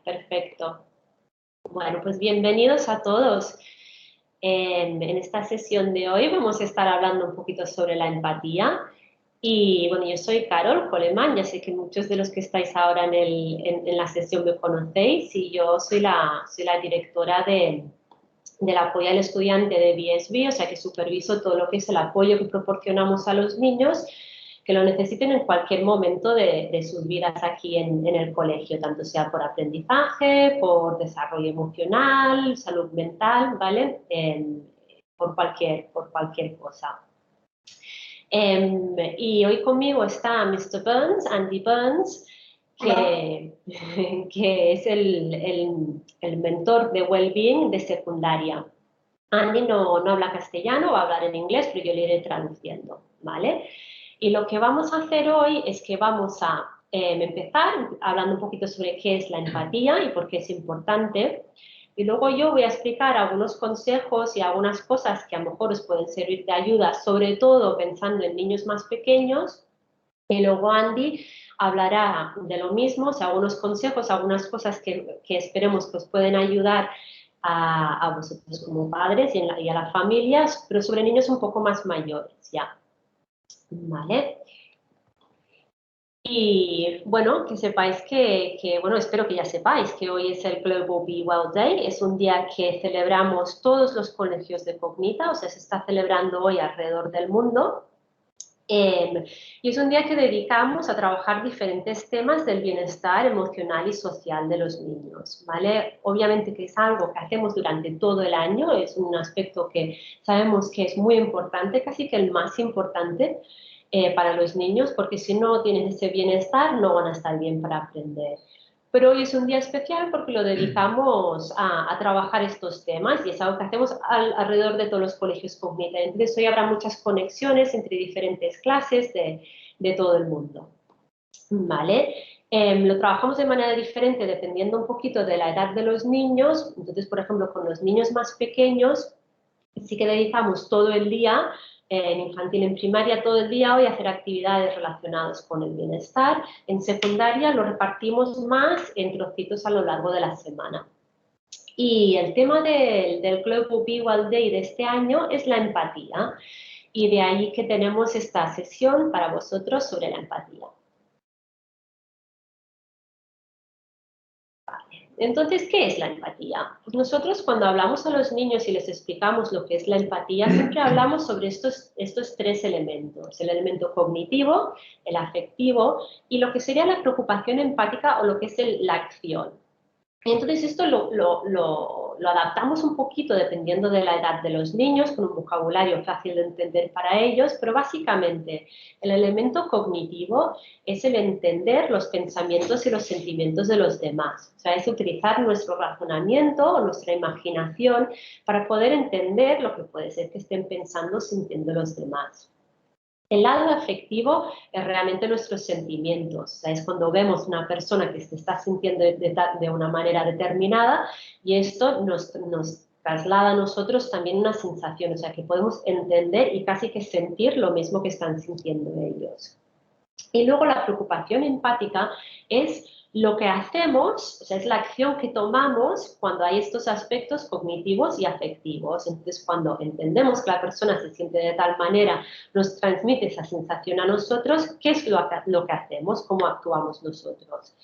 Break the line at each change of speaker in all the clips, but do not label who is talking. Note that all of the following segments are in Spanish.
Perfecto. Bueno, pues bienvenidos a todos. En esta sesión de hoy vamos a estar hablando un poquito sobre la empatía. Y bueno, yo soy Carol Coleman, ya sé que muchos de los que estáis ahora en la sesión me conocéis y yo soy la directora del apoyo al estudiante de BSB, o sea que superviso todo lo que es el apoyo que proporcionamos a los niños que lo necesiten en cualquier momento de sus vidas aquí en el colegio, tanto sea por aprendizaje, por desarrollo emocional, salud mental, ¿vale? Por cualquier cosa. Y hoy conmigo está Mr. Burns, Andy Burns, que es el mentor de Wellbeing de secundaria. Andy no habla castellano, va a hablar en inglés, pero yo le iré traduciendo, ¿vale? Y lo que vamos a hacer hoy es que vamos a empezar hablando un poquito sobre qué es la empatía y por qué es importante. Y luego yo voy a explicar algunos consejos y algunas cosas que a lo mejor os pueden servir de ayuda, sobre todo pensando en niños más pequeños. Y luego Andy hablará de lo mismo, o sea, algunos consejos, algunas cosas que esperemos que os pueden ayudar a vosotros como padres y a las familias, pero sobre niños un poco más mayores ya. ¿Vale? Y bueno, que sepáis bueno, espero que ya sepáis que hoy es el Global Be Well Day, es un día que celebramos todos los colegios de Cognita, o sea, se está celebrando hoy alrededor del mundo. Y es un día que dedicamos a trabajar diferentes temas del bienestar emocional y social de los niños, ¿vale? Obviamente que es algo que hacemos durante todo el año, es un aspecto que sabemos que es muy importante, casi que el más importante para los niños, porque si no tienen ese bienestar no van a estar bien para aprender. Pero hoy es un día especial porque lo dedicamos a trabajar estos temas y es algo que hacemos alrededor de todos los colegios Cognita. Entonces hoy habrá muchas conexiones entre diferentes clases de todo el mundo. ¿Vale? Lo trabajamos de manera diferente dependiendo un poquito de la edad de los niños. Entonces, por ejemplo, con los niños más pequeños sí que dedicamos todo el día, en infantil, en primaria, todo el día hoy a hacer actividades relacionadas con el bienestar. En secundaria lo repartimos más en trocitos a lo largo de la semana. Y el tema del Global Be Well Day de este año es la empatía. Y de ahí que tenemos esta sesión para vosotros sobre la empatía. Entonces, ¿qué es la empatía? Pues nosotros cuando hablamos a los niños y les explicamos lo que es la empatía, siempre hablamos sobre estos tres elementos, el elemento cognitivo, el afectivo y lo que sería la preocupación empática o lo que es la acción. Entonces esto lo adaptamos un poquito dependiendo de la edad de los niños, con un vocabulario fácil de entender para ellos, pero básicamente el elemento cognitivo es el entender los pensamientos y los sentimientos de los demás. O sea, es utilizar nuestro razonamiento o nuestra imaginación para poder entender lo que puede ser que estén pensando o sintiendo los demás. El lado afectivo es realmente nuestros sentimientos, o sea, es cuando vemos una persona que se está sintiendo de una manera determinada y esto nos traslada a nosotros también una sensación, o sea, que podemos entender y casi que sentir lo mismo que están sintiendo ellos. Y luego la preocupación empática es lo que hacemos, o sea, es la acción que tomamos cuando hay estos aspectos cognitivos y afectivos. Entonces, cuando entendemos que la persona se siente de tal manera, nos transmite esa sensación a nosotros, ¿qué es lo que hacemos? ¿Cómo actuamos nosotros?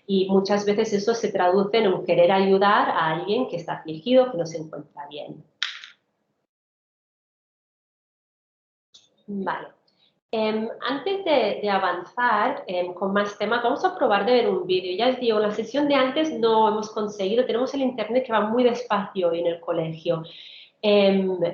Y muchas veces eso se traduce en un querer ayudar a alguien que está afligido, que no se encuentra bien. Vale. Antes de avanzar con más temas, vamos a probar de ver un vídeo. Ya os digo, en la sesión de antes no hemos conseguido, tenemos el internet que va muy despacio hoy en el colegio.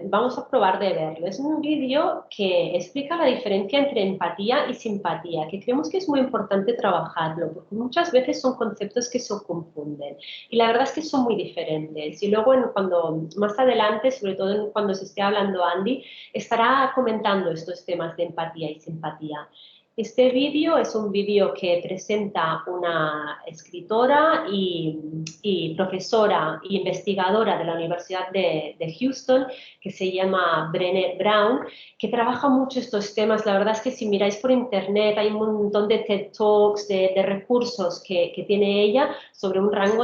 Vamos a probar de verlo. Es un vídeo que explica la diferencia entre empatía y simpatía, que creemos que es muy importante trabajarlo, porque muchas veces son conceptos que se confunden. Y la verdad es que son muy diferentes. Y luego, cuando más adelante, sobre todo cuando se esté hablando Andy, estará comentando estos temas de empatía y simpatía. Este vídeo es un vídeo que presenta una escritora y profesora e investigadora de la Universidad de Houston, que se llama Brené Brown, que trabaja mucho estos temas. La verdad es que si miráis por internet hay un montón de TED Talks, de recursos que tiene ella sobre un rango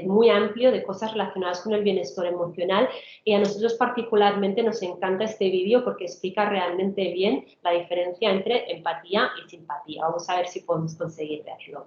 muy amplio de cosas relacionadas con el bienestar emocional, y a nosotros particularmente nos encanta este vídeo porque explica realmente bien la diferencia entre empatía y simpatía. Vamos a ver si podemos conseguir verlo.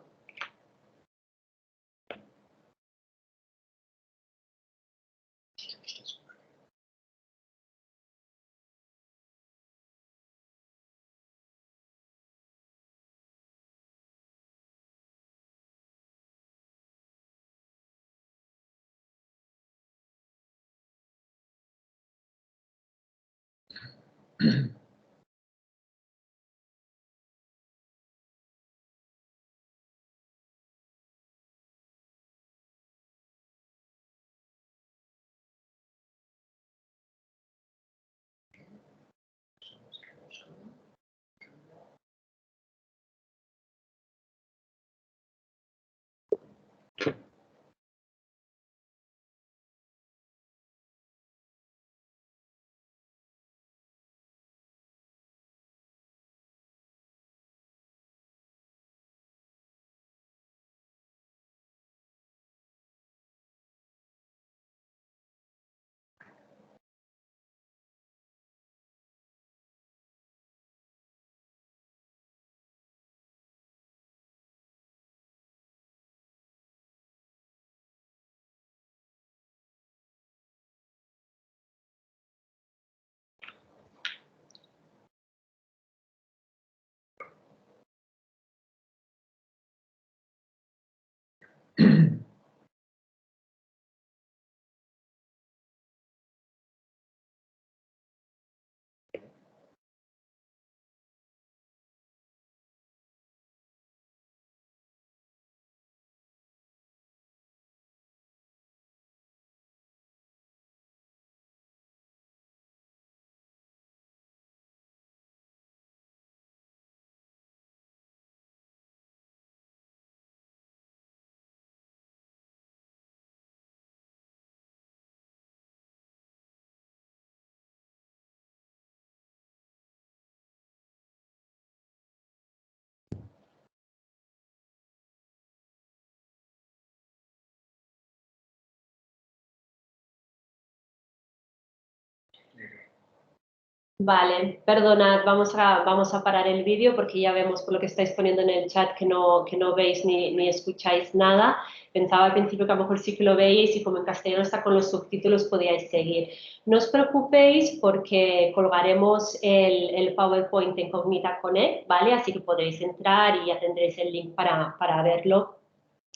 Vale, perdonad, vamos a parar el vídeo porque ya vemos por lo que estáis poniendo en el chat que no veis ni escucháis nada. Pensaba al principio que a lo mejor sí que lo veíais y como en castellano está con los subtítulos podíais seguir. No os preocupéis porque colgaremos el PowerPoint en Cognita Connect, ¿vale? Así que podréis entrar y ya tendréis el link para verlo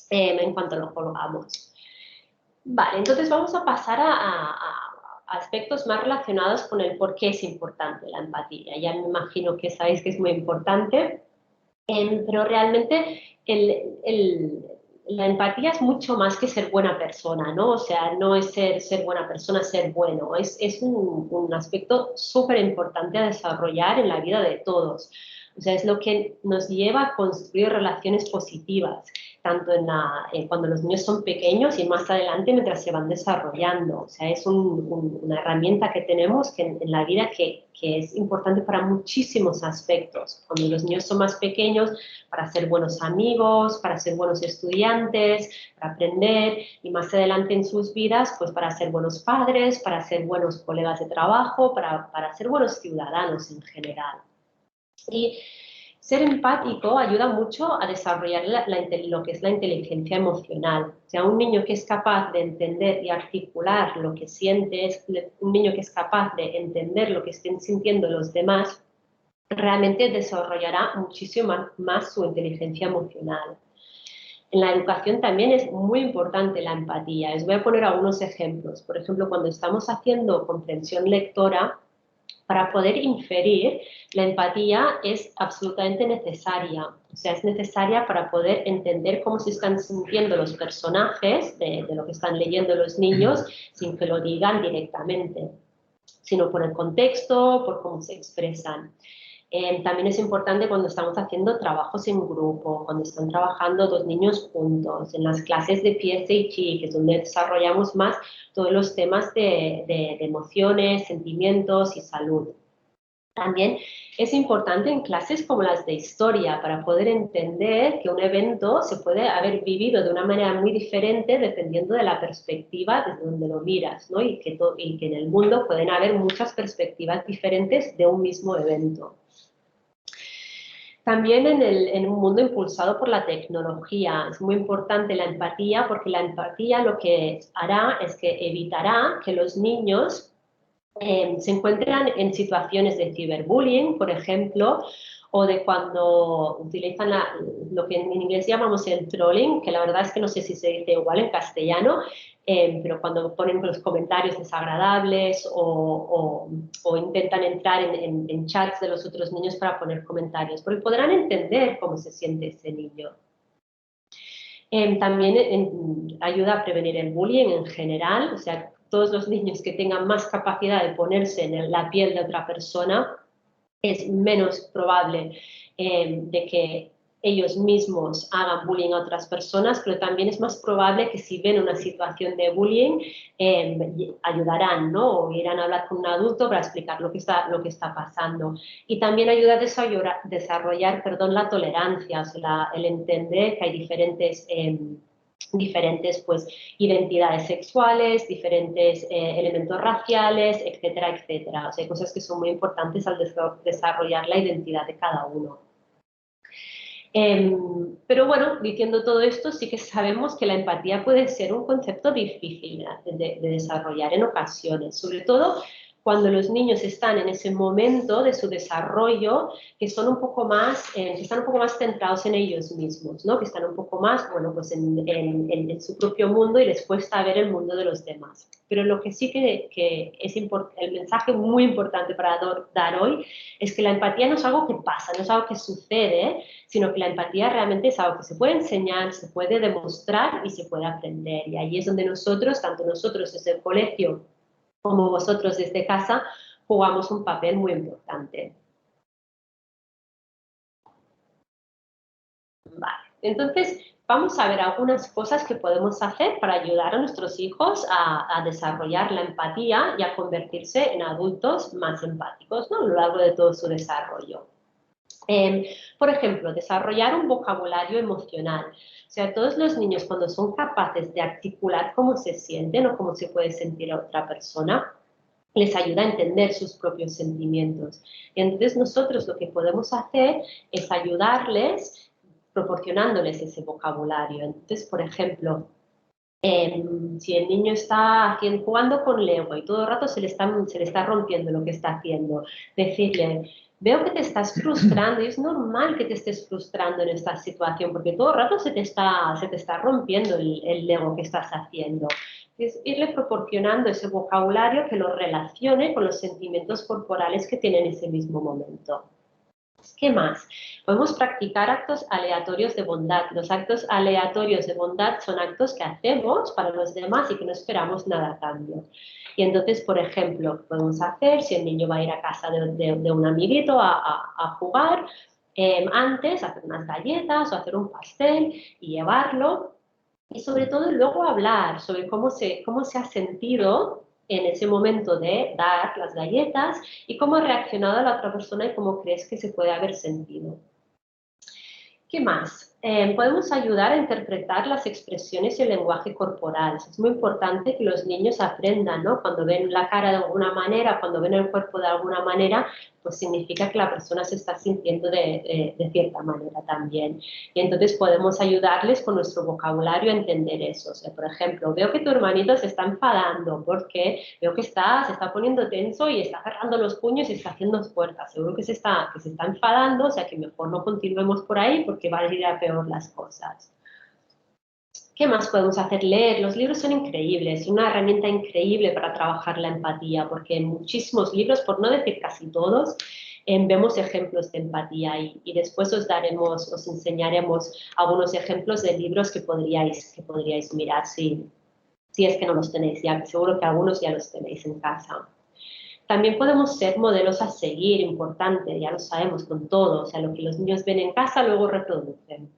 en cuanto lo colgamos. Vale, entonces vamos a pasar a aspectos más relacionados con el por qué es importante la empatía. Ya me imagino que sabéis que es muy importante, pero realmente la empatía es mucho más que ser buena persona, ¿no? O sea, no es ser buena persona, ser bueno. Es un aspecto súper importante a desarrollar en la vida de todos. O sea, es lo que nos lleva a construir relaciones positivas, tanto cuando los niños son pequeños y más adelante mientras se van desarrollando. O sea, es una herramienta que tenemos en la vida que es importante para muchísimos aspectos. Cuando los niños son más pequeños, para ser buenos amigos, para ser buenos estudiantes, para aprender, y más adelante en sus vidas, pues para ser buenos padres, para ser buenos colegas de trabajo, para ser buenos ciudadanos en general. Y ser empático ayuda mucho a desarrollar lo que es la inteligencia emocional. O sea, un niño que es capaz de entender y articular lo que siente, un niño que es capaz de entender lo que estén sintiendo los demás, realmente desarrollará muchísimo más su inteligencia emocional. En la educación también es muy importante la empatía. Les voy a poner algunos ejemplos. Por ejemplo, cuando estamos haciendo comprensión lectora, para poder inferir, la empatía es absolutamente necesaria. O sea, es necesaria para poder entender cómo se están sintiendo los personajes de lo que están leyendo los niños sin que lo digan directamente, sino por el contexto, por cómo se expresan. También es importante cuando estamos haciendo trabajos en grupo, cuando están trabajando dos niños juntos, en las clases de PSHE, que es donde desarrollamos más todos los temas de emociones, sentimientos y salud. También es importante en clases como las de historia para poder entender que un evento se puede haber vivido de una manera muy diferente dependiendo de la perspectiva desde donde lo miras, ¿no? Y que en el mundo pueden haber muchas perspectivas diferentes de un mismo evento. También en un mundo impulsado por la tecnología es muy importante la empatía, porque la empatía lo que hará es que evitará que los niños se encuentran en situaciones de ciberbullying, por ejemplo, o de cuando utilizan lo que en inglés llamamos el trolling, que la verdad es que no sé si se dice igual en castellano, pero cuando ponen los comentarios desagradables o intentan entrar en chats de los otros niños para poner comentarios, porque podrán entender cómo se siente ese niño. También ayuda a prevenir el bullying en general, o sea, todos los niños que tengan más capacidad de ponerse en la piel de otra persona, es menos probable de que ellos mismos hagan bullying a otras personas, pero también es más probable que si ven una situación de bullying, ayudarán, ¿no? O irán a hablar con un adulto para explicar lo que está pasando. Y también ayuda a desarrollar la tolerancia, o sea, el entender que hay diferentes pues, identidades sexuales, diferentes elementos raciales, etcétera, etcétera. O sea, hay cosas que son muy importantes al desarrollar la identidad de cada uno. Pero bueno, diciendo todo esto, sí que sabemos que la empatía puede ser un concepto difícil de desarrollar en ocasiones, sobre todo cuando los niños están en ese momento de su desarrollo que están un poco más centrados en ellos mismos, ¿no? Que están un poco más, bueno, pues en su propio mundo y les cuesta ver el mundo de los demás. Pero lo que sí que es el mensaje muy importante para dar hoy es que la empatía no es algo que pasa, no es algo que sucede, sino que la empatía realmente es algo que se puede enseñar, se puede demostrar y se puede aprender. Y ahí es donde nosotros, tanto nosotros desde el colegio como vosotros desde casa, jugamos un papel muy importante. Vale, entonces vamos a ver algunas cosas que podemos hacer para ayudar a nuestros hijos a desarrollar la empatía y a convertirse en adultos más empáticos, ¿no? A lo largo de todo su desarrollo. Por ejemplo, desarrollar un vocabulario emocional. O sea, todos los niños cuando son capaces de articular cómo se sienten o cómo se puede sentir otra persona, les ayuda a entender sus propios sentimientos. Y entonces nosotros lo que podemos hacer es ayudarles proporcionándoles ese vocabulario. Entonces, por ejemplo, si el niño está jugando con Lego y todo el rato se le está rompiendo lo que está haciendo, decirle, veo que te estás frustrando y es normal que te estés frustrando en esta situación porque todo el rato se te está rompiendo el Lego que estás haciendo. Es irle proporcionando ese vocabulario que lo relacione con los sentimientos corporales que tiene en ese mismo momento. ¿Qué más? Podemos practicar actos aleatorios de bondad. Los actos aleatorios de bondad son actos que hacemos para los demás y que no esperamos nada a cambio. Y entonces, por ejemplo, podemos hacer, si el niño va a ir a casa de un amiguito a jugar, antes hacer unas galletas o hacer un pastel y llevarlo. Y sobre todo luego hablar sobre cómo se ha sentido en ese momento de dar las galletas y cómo ha reaccionado la otra persona y cómo crees que se puede haber sentido. ¿Qué más? Podemos ayudar a interpretar las expresiones y el lenguaje corporal. Es muy importante que los niños aprendan, ¿no? Cuando ven la cara de alguna manera, cuando ven el cuerpo de alguna manera, pues significa que la persona se está sintiendo de cierta manera también. Y entonces podemos ayudarles con nuestro vocabulario a entender eso. O sea, por ejemplo, veo que tu hermanito se está enfadando porque veo que se está poniendo tenso y está cerrando los puños y está haciendo fuerza. Seguro que se está enfadando, o sea que mejor no continuemos por ahí porque va a ir a peor las cosas. ¿Qué más podemos hacer? Leer. Los libros son increíbles, una herramienta increíble para trabajar la empatía, porque en muchísimos libros, por no decir casi todos, vemos ejemplos de empatía y después os enseñaremos algunos ejemplos de libros que podríais mirar si es que no los tenéis ya, seguro que algunos ya los tenéis en casa. También podemos ser modelos a seguir, importante, ya lo sabemos con todo, o sea, lo que los niños ven en casa luego reproducen.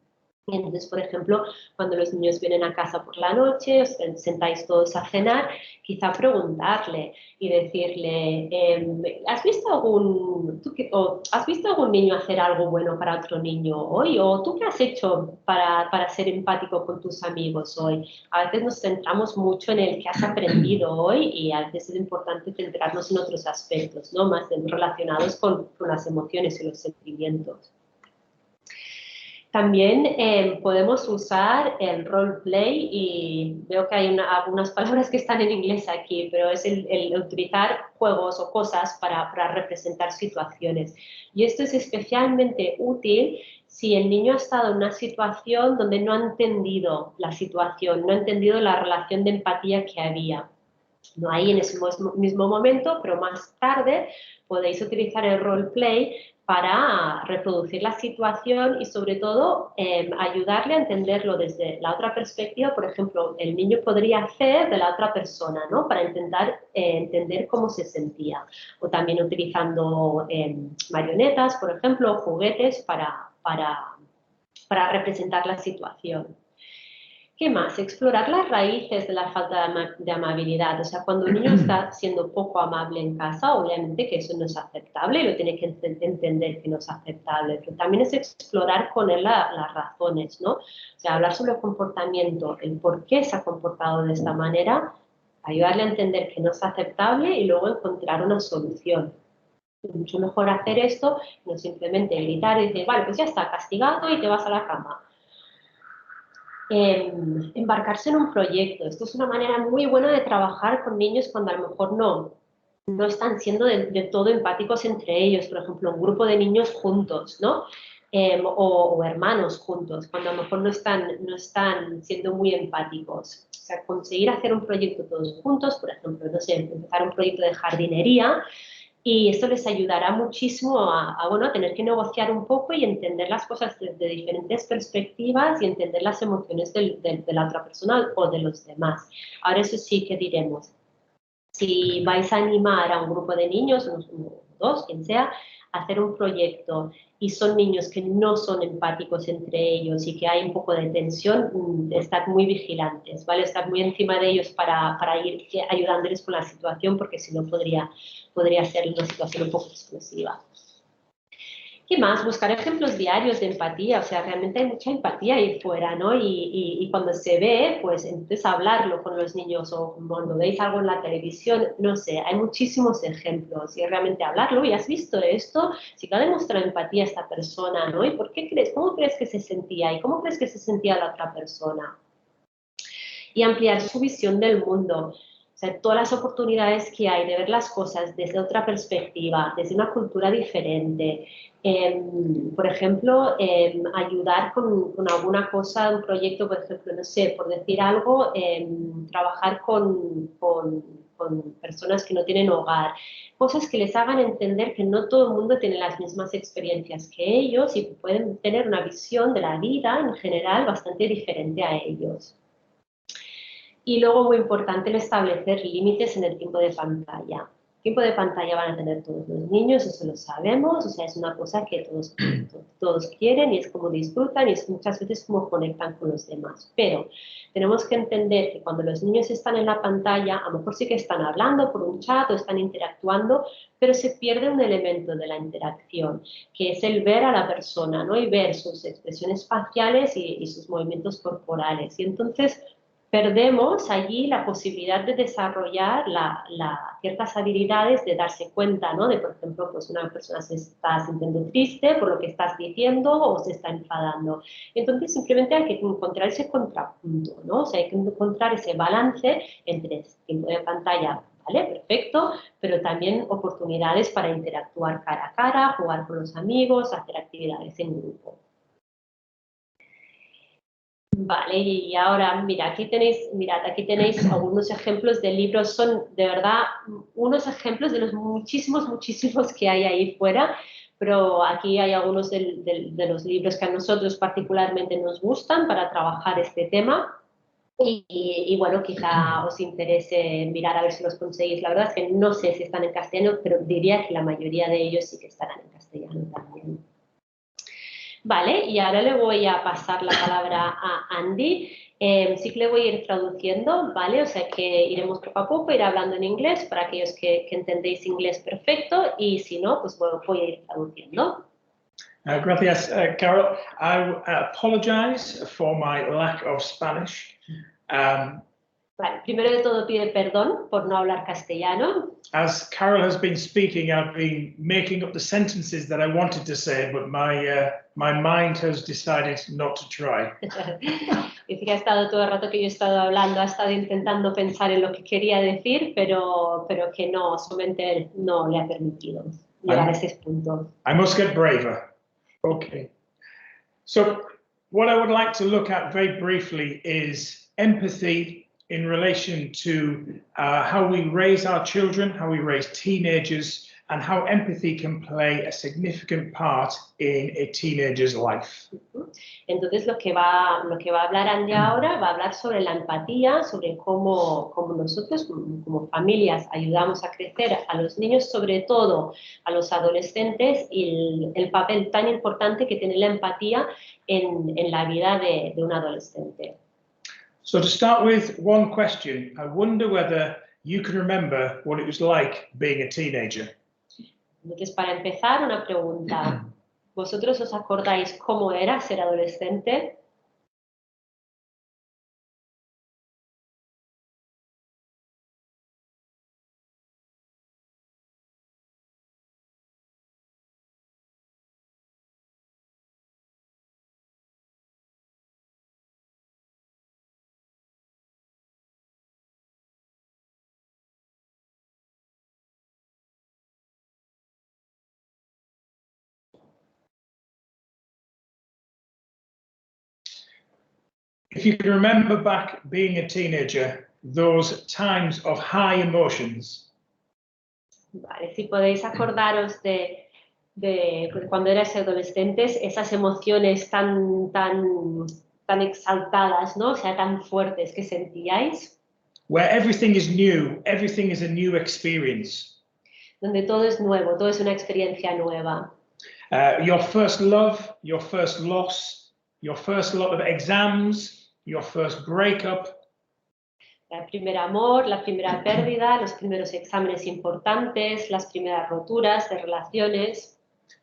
Entonces, por ejemplo, cuando los niños vienen a casa por la noche, os sentáis todos a cenar, quizá preguntarle y decirle, ¿has visto algún niño hacer algo bueno para otro niño hoy? ¿O tú qué has hecho para ser empático con tus amigos hoy? A veces nos centramos mucho en el que has aprendido hoy y a veces es importante centrarnos en otros aspectos, ¿no? Más relacionados con las emociones y los sentimientos. También podemos usar el roleplay y veo que hay algunas palabras que están en inglés aquí, pero es el utilizar juegos o cosas para representar situaciones. Y esto es especialmente útil si el niño ha estado en una situación donde no ha entendido la situación, no ha entendido la relación de empatía que había. No ahí en ese mismo momento, pero más tarde podéis utilizar el roleplay para reproducir la situación y sobre todo ayudarle a entenderlo desde la otra perspectiva. Por ejemplo, el niño podría hacer de la otra persona, ¿no? Para intentar entender cómo se sentía. O también utilizando marionetas, por ejemplo, juguetes para representar la situación. ¿Qué más? Explorar las raíces de la falta de amabilidad. O sea, cuando un niño está siendo poco amable en casa, obviamente que eso no es aceptable y lo tiene que entender que no es aceptable. Pero también es explorar con él las razones, ¿no? O sea, hablar sobre el comportamiento, el por qué se ha comportado de esta manera, ayudarle a entender que no es aceptable y luego encontrar una solución. Es mucho mejor hacer esto, no simplemente gritar y decir, vale, pues ya está, castigado y te vas a la cama. Embarcarse en un proyecto. Esto es una manera muy buena de trabajar con niños cuando a lo mejor no están siendo de todo empáticos entre ellos. Por ejemplo, un grupo de niños juntos, ¿no? O hermanos juntos, cuando a lo mejor no están siendo muy empáticos. O sea, conseguir hacer un proyecto todos juntos, por ejemplo, no sé, empezar un proyecto de jardinería. Y esto les ayudará muchísimo a tener que negociar un poco y entender las cosas desde diferentes perspectivas y entender las emociones de la otra persona o de los demás. Ahora eso sí que diremos. Si vais a animar a un grupo de niños, uno, dos, quien sea, a hacer un proyecto y son niños que no son empáticos entre ellos y que hay un poco de tensión, estad muy vigilantes, ¿vale? Estad muy encima de ellos para ir ayudándoles con la situación porque si no podría ser una situación un poco explosiva. ¿Qué más? Buscar ejemplos diarios de empatía, o sea, realmente hay mucha empatía ahí fuera, ¿no? Y cuando se ve, pues entonces hablarlo con los niños o cuando veis algo en la televisión, no sé, hay muchísimos ejemplos y realmente hablarlo, ¿y has visto esto? Si que ha demostrado empatía a esta persona, ¿no? ¿Y por qué crees? ¿Cómo crees que se sentía? ¿Y cómo crees que se sentía la otra persona? Y ampliar su visión del mundo. O sea, todas las oportunidades que hay de ver las cosas desde otra perspectiva, desde una cultura diferente. Por ejemplo, ayudar con alguna cosa, un proyecto, por ejemplo, no sé, por decir algo, trabajar con personas que no tienen hogar. Cosas que les hagan entender que no todo el mundo tiene las mismas experiencias que ellos y pueden tener una visión de la vida en general bastante diferente a ellos. Y luego, muy importante, el establecer límites en el tiempo de pantalla. Tiempo de pantalla van a tener todos los niños, eso lo sabemos, o sea, es una cosa que todos quieren y es como disfrutan y es muchas veces como conectan con los demás. Pero tenemos que entender que cuando los niños están en la pantalla, a lo mejor sí que están hablando por un chat o están interactuando, pero se pierde un elemento de la interacción, que es el ver a la persona, ¿no? Y ver sus expresiones faciales y sus movimientos corporales. Y entonces perdemos allí la posibilidad de desarrollar ciertas habilidades de darse cuenta, ¿no? De, por ejemplo, pues una persona se está sintiendo triste por lo que estás diciendo o se está enfadando. Entonces, simplemente hay que encontrar ese contrapunto, ¿no? O sea, hay que encontrar ese balance entre tiempo de pantalla, ¿vale? Perfecto, pero también oportunidades para interactuar cara a cara, jugar con los amigos, hacer actividades en grupo. Vale, y ahora, mirad, aquí tenéis algunos ejemplos de libros, son de verdad unos ejemplos de los muchísimos que hay ahí fuera, pero aquí hay algunos de los libros que a nosotros particularmente nos gustan para trabajar este tema. Y bueno, quizá os interese mirar a ver si los conseguís. La verdad es que no sé si están en castellano, pero diría que la mayoría de ellos sí que estarán en castellano también. Vale, y ahora le voy a pasar la palabra a Andy. Sí que le voy a ir traduciendo, ¿vale? O sea que iremos poco a poco, ir hablando en inglés para aquellos que entendéis inglés perfecto y si no, pues bueno, voy a ir traduciendo.
Gracias, Carol. I apologize for my lack of Spanish.
Vale, primero de todo pide perdón por no hablar castellano.
As Carol has been speaking, I've been making up the sentences that I wanted to say, but my mind has decided not to try.
Dice que ha estado todo el rato que yo he estado hablando, ha estado intentando pensar en lo que quería decir, pero que no, su mente no le ha permitido llegar a ese punto.
I must get braver. Okay. So what I would like to look at very briefly is empathy in relation to how we raise our children, how we raise teenagers, and how empathy can play a significant part in a teenager's life.
Entonces lo que va a hablar Andy ahora va a hablar sobre la empatía, sobre cómo nosotros como familias ayudamos a crecer a los niños, sobre todo a los adolescentes, y el papel tan importante que tiene la empatía en la vida de un adolescente.
So to start with one question, I wonder whether you can remember what it was like being a teenager.
Entonces, para empezar, una pregunta. ¿Vosotros os acordáis cómo era ser adolescente?
If you can remember back being a teenager, those times of high emotions.
Vale, si podéis acordaros de cuando erais adolescentes, esas emociones tan exaltadas, ¿no? O sea, tan fuertes que sentíais.
Where everything is new, everything is a new experience.
Donde todo es nuevo, todo es una experiencia nueva.
Your first love, your first loss, your first lot of exams, your first breakup.
El primer amor, la primera pérdida, los primeros exámenes importantes, las primeras roturas de relaciones.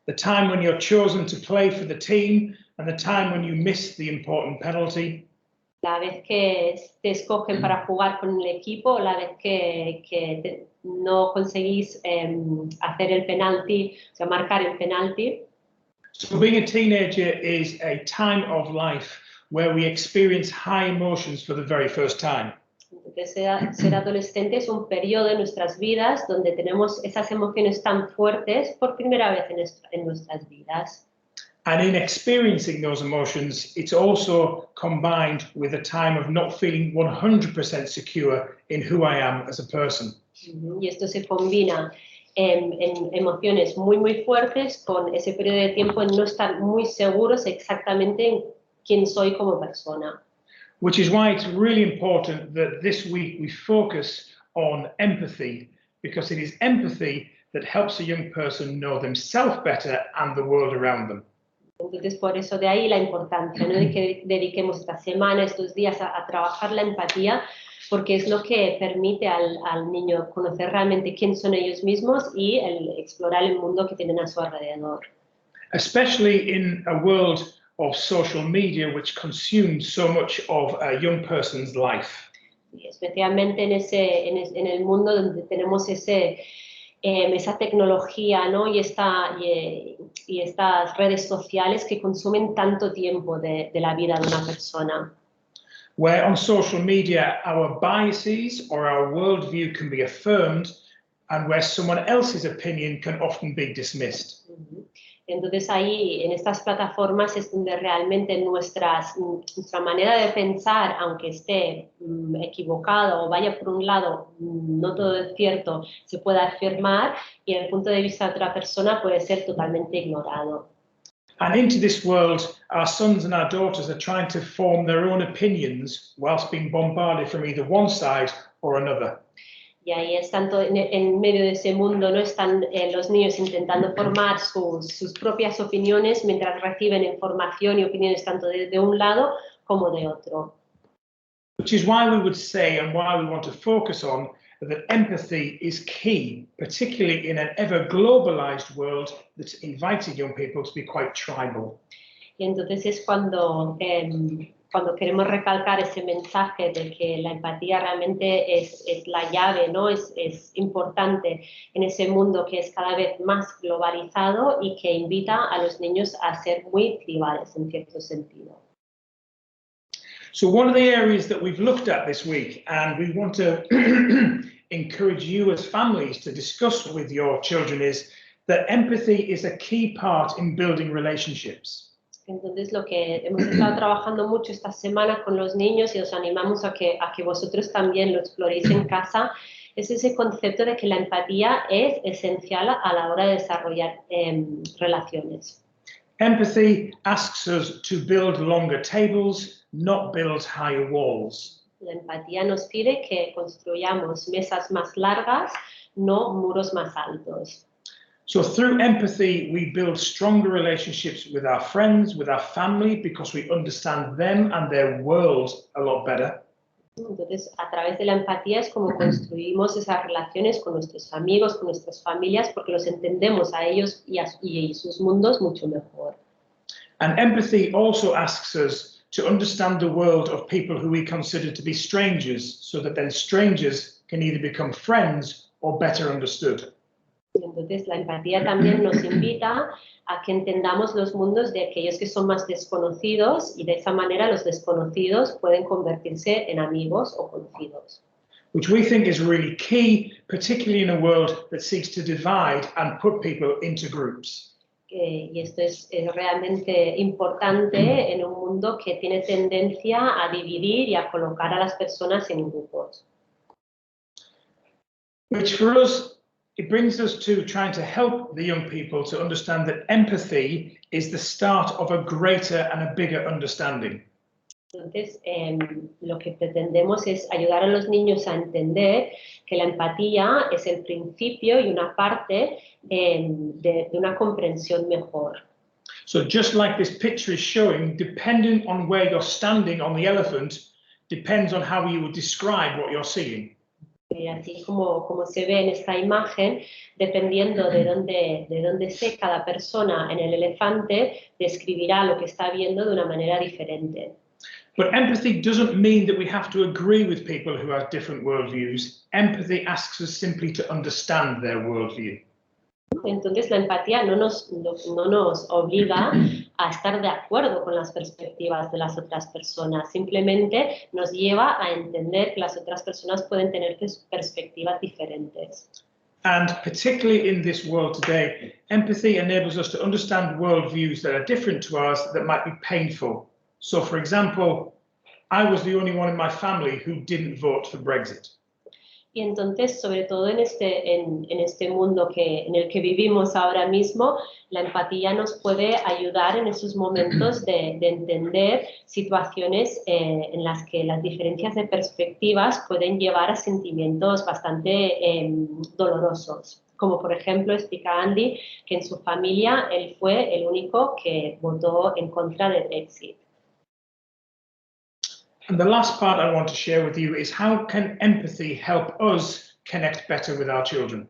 The time when you're chosen to play for the team and the time when you miss the important penalty.
La vez que te escogen para jugar con el equipo, la vez que no conseguís hacer el penalti, o sea, marcar el penalti.
So being a teenager is a time of life where we experience high emotions for the very first time.
Entonces, ser adolescente es un periodo en nuestras vidas donde tenemos esas emociones tan fuertes por primera vez en nuestras vidas.
And in experiencing those emotions, it's also combined with a time of not feeling 100% secure in who I am as a person.
Y esto se combina en emociones muy fuertes con ese periodo de tiempo en no estar muy seguros exactamente en quién soy como persona.
Which is why it's really important that this week we focus on empathy, because it is empathy that helps a young person know themselves better and the world around them.
Entonces, por eso de ahí la importancia, ¿no? De que dediquemos esta semana, estos días a trabajar la empatía, porque es lo que permite al niño conocer realmente quién son ellos mismos y explorar el mundo que tienen a su alrededor.
Especially in a world of social media, which consumes so much of a young person's life.
Y especialmente en el mundo donde tenemos esa tecnología, ¿no? y estas redes sociales que consumen tanto tiempo de la vida de una persona.
Where on social media our biases or our worldview can be affirmed, and where someone else's opinion can often be dismissed.
Entonces ahí, en estas plataformas, es donde realmente nuestra manera de pensar, aunque esté equivocado o vaya por un lado, no todo es cierto, se puede afirmar y el punto de vista de otra persona puede ser totalmente ignorado.
And into this world, our sons and our daughters are trying to form their own opinions whilst being bombarded from either one side or another.
Y ahí están en medio de ese mundo, ¿no? Están los niños intentando formar sus propias opiniones mientras reciben información y opiniones tanto de un lado como de otro.
Which is why we would say, and why we want to focus on, that empathy is key, particularly in an ever globalized world that's invited young people to be quite tribal.
Y entonces es cuando queremos recalcar ese mensaje de que la empatía realmente es la llave, ¿no? Es importante en ese mundo que es cada vez más globalizado y que invita a los niños a ser muy tribales en cierto sentido.
So one of the areas that we've looked at this week, and we want to encourage you as families to discuss with your children, is that empathy is a key part in building relationships.
Entonces, lo que hemos estado trabajando mucho esta semana con los niños y os animamos a que vosotros también lo exploréis en casa, es ese concepto de que la empatía es esencial a la hora de desarrollar relaciones.
Empathy asks us to build longer tables, not build higher walls.
La empatía nos pide que construyamos mesas más largas, no muros más altos.
So through empathy, we build stronger relationships with our friends, with our family, because we understand them and their world a lot better.
Entonces, a través de la empatía es como construimos esas relaciones con nuestros amigos, con nuestras familias, porque los entendemos a ellos y sus mundos mucho mejor.
And empathy also asks us to understand the world of people who we consider to be strangers, so that then strangers can either become friends or better understood.
Entonces, la empatía también nos invita a que entendamos los mundos de aquellos que son más desconocidos y de esa manera los desconocidos pueden convertirse en amigos o conocidos.
Which we think is really key, particularly in a world that seeks to divide and put people into groups.
Y esto es realmente importante en un mundo que tiene tendencia a dividir y a colocar a las personas en grupos.
Which for us, it brings us to trying to help the young people to understand that empathy is the start of a greater and a bigger understanding.
Entonces, lo que pretendemos es ayudar a los niños a entender que la empatía es el principio y una parte de una comprensión mejor.
So just like this picture is showing, depending on where you're standing on the elephant, depends on how you would describe what you're seeing.
Así como se ve en esta imagen, dependiendo de dónde esté cada persona en el elefante, describirá lo que está viendo de una manera diferente.
But empathy doesn't mean that we have to agree with people who have different worldviews. Empathy asks us simply to understand their worldview.
Entonces, la empatía no nos obliga a estar de acuerdo con las perspectivas de las otras personas, simplemente nos lleva a entender que las otras personas pueden tener perspectivas diferentes.
And particularly in this world today, empathy enables us to understand worldviews that are different to ours that might be painful. So, for example, I was the only one in my family who didn't vote for Brexit.
Y entonces, sobre todo en este mundo en el que vivimos ahora mismo, la empatía nos puede ayudar en esos momentos de entender situaciones en las que las diferencias de perspectivas pueden llevar a sentimientos bastante dolorosos. Como por ejemplo explica Andy que en su familia él fue el único que votó en contra del Brexit.
And the last part I want to share with you is how can empathy help us connect better with our children?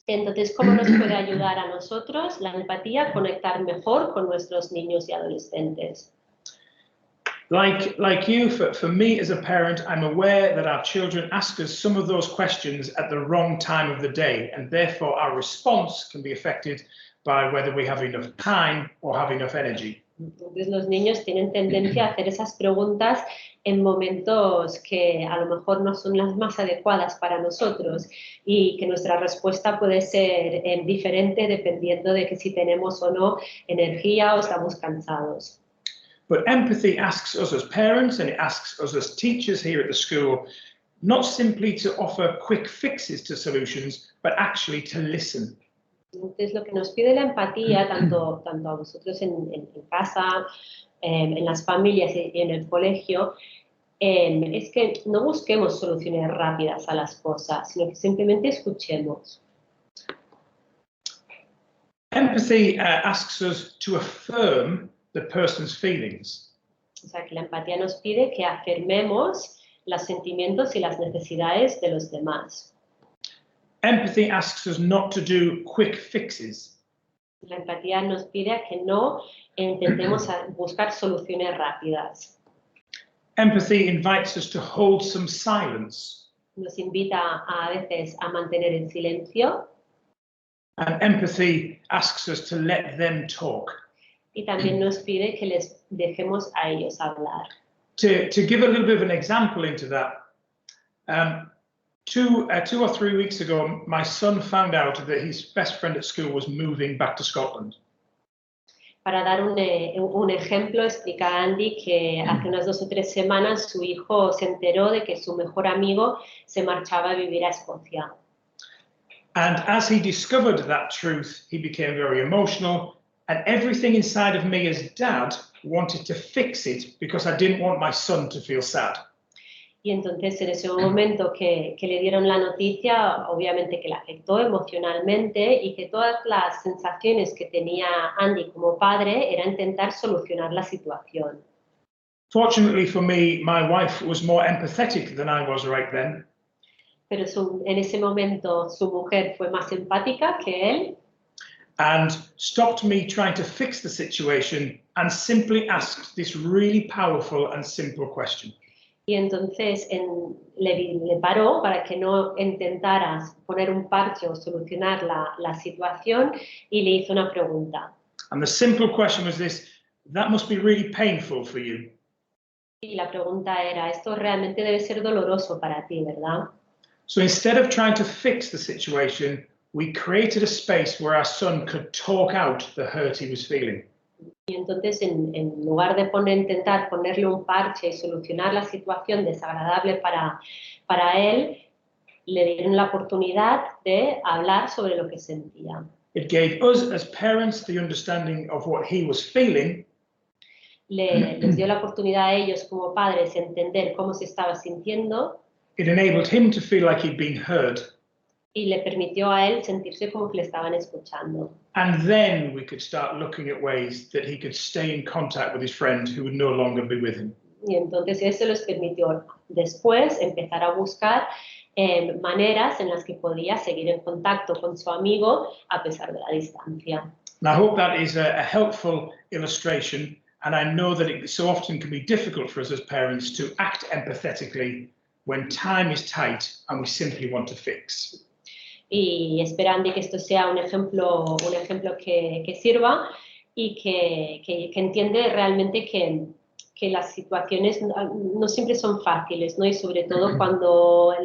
Entonces, ¿cómo nos puede ayudar a nosotros la empatía a conectar mejor con nuestros niños y adolescentes?
Like you, for me as a parent, I'm aware that our children ask us some of those questions at the wrong time of the day, and therefore our response can be affected by whether we have enough time or have enough energy.
Entonces los niños tienen tendencia a hacer esas preguntas en momentos que a lo mejor no son las más adecuadas para nosotros y que nuestra respuesta puede ser diferente dependiendo de que si tenemos o no energía o estamos cansados.
But empathy asks us as parents, and it asks us as teachers here at the school, not simply to offer quick fixes to solutions, but actually to listen.
Entonces, lo que nos pide la empatía, tanto a vosotros en casa, en las familias y en el colegio, es que no busquemos soluciones rápidas a las cosas, sino que simplemente escuchemos.
Empathy asks us to affirm the person's feelings.
O sea, que la empatía nos pide que afirmemos los sentimientos y las necesidades de los demás.
Empathy asks us not to do quick fixes.
La empatía nos pide a que no intentemos buscar soluciones rápidas.
Empathy invites us to hold some silence.
Nos invita a veces a mantener el silencio.
And empathy asks us to let them talk.
Y también nos pide que les dejemos a ellos hablar.
To give a little bit of an example into that, 2 or 3 weeks ago, my son found out that his best friend at school was moving back to Scotland.
Para dar un ejemplo, explica Andy que hace unas 2 o 3 semanas su hijo se enteró de que su mejor amigo se marchaba a vivir a Escocia.
And as he discovered that truth, he became very emotional, and everything inside of me as dad wanted to fix it because I didn't want my son to feel sad.
Y entonces en ese momento que le dieron la noticia, obviamente que le afectó emocionalmente y que todas las sensaciones que tenía Andy como padre era intentar solucionar la situación.
Fortunately for me, my wife was more empathetic than I was right then.
Pero en ese momento su mujer fue más empática que él.
And stopped me trying to fix the situation and simply asked this really powerful and simple question.
Y entonces le paró para que no intentaras poner un parche o solucionar la situación y le hizo una pregunta.
And the simple question was this: that must be really painful for you.
Y la pregunta era, esto realmente debe ser doloroso para ti, ¿verdad?
So instead of trying to fix the situation, we created a space where our son could talk out the hurt he was feeling.
Y entonces, en lugar de intentar ponerle un parche y solucionar la situación desagradable para él, le dieron la oportunidad de hablar sobre lo que sentía.
It gave us as parents the understanding of what he was feeling.
Les dio la oportunidad a ellos como padres entender cómo se estaba sintiendo.
It enabled him to feel like he'd been heard.
Y le permitió a él sentirse como que le estaban escuchando.
And then we could start looking at ways that he could stay in contact with his friend who would no longer be with him.
Y entonces eso les permitió después empezar a buscar maneras en las que podía seguir en contacto con su amigo a pesar de la distancia.
And I hope that is a helpful illustration, and I know that it so often can be difficult for us as parents to act empathetically when time is tight and we simply want to fix.
Y esperando que esto sea un ejemplo que sirva y que entiende realmente que las situaciones no siempre son fáciles, ¿no? Y sobre todo cuando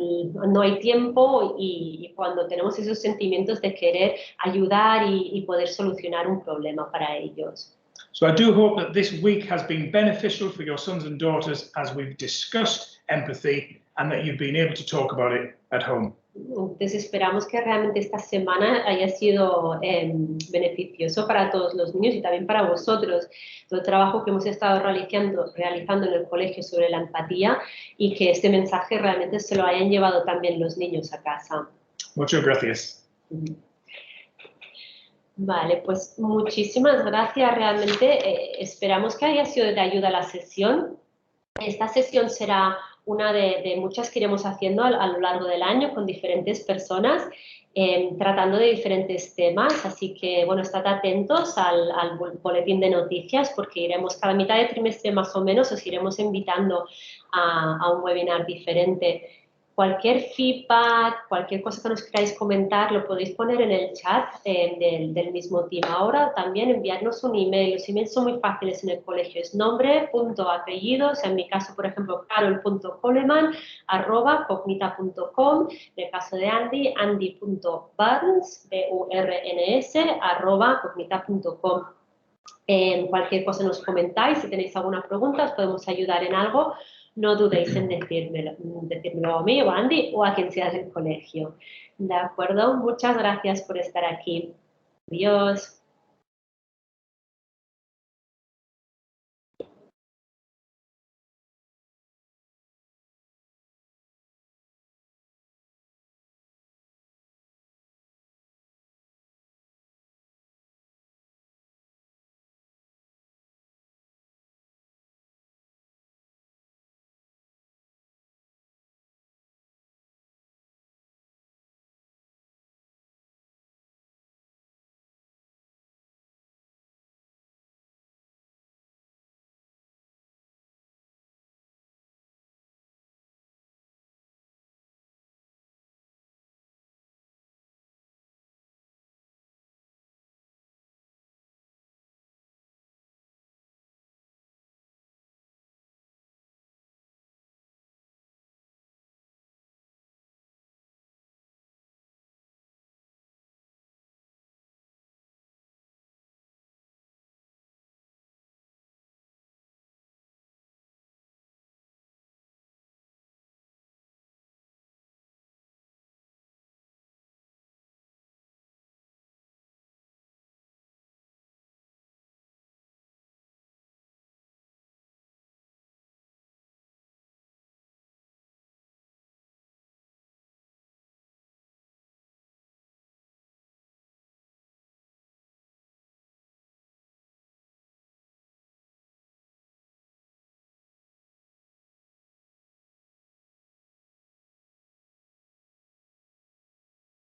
no hay tiempo y cuando tenemos esos sentimientos de querer ayudar y poder solucionar un problema para ellos.
So I do hope that this week has been beneficial for your sons and daughters as we've discussed empathy and that you've been able to talk about it at home.
Entonces esperamos que realmente esta semana haya sido beneficioso para todos los niños y también para vosotros. Todo el trabajo que hemos estado realizando en el colegio sobre la empatía y que este mensaje realmente se lo hayan llevado también los niños a casa.
Muchas gracias.
Vale, pues muchísimas gracias. Realmente esperamos que haya sido de ayuda la sesión. Esta sesión será una de muchas que iremos haciendo a lo largo del año con diferentes personas, tratando de diferentes temas. Así que, bueno, estad atentos al boletín de noticias porque iremos cada mitad de trimestre más o menos, os iremos invitando a un webinar diferente. Cualquier feedback, cualquier cosa que nos queráis comentar, lo podéis poner en el chat del mismo team. Ahora también enviarnos un email. Los emails son muy fáciles en el colegio. Es nombre, punto, apellido. O sea, en mi caso, por ejemplo, carol.coleman@cognita.com. En el caso de Andy, andy.burns, burns, @cognita.com. Cualquier cosa nos comentáis. Si tenéis alguna pregunta, os podemos ayudar en algo. No dudéis en decírmelo a mí o a Andy o a quien sea del colegio. ¿De acuerdo? Muchas gracias por estar aquí. Dios,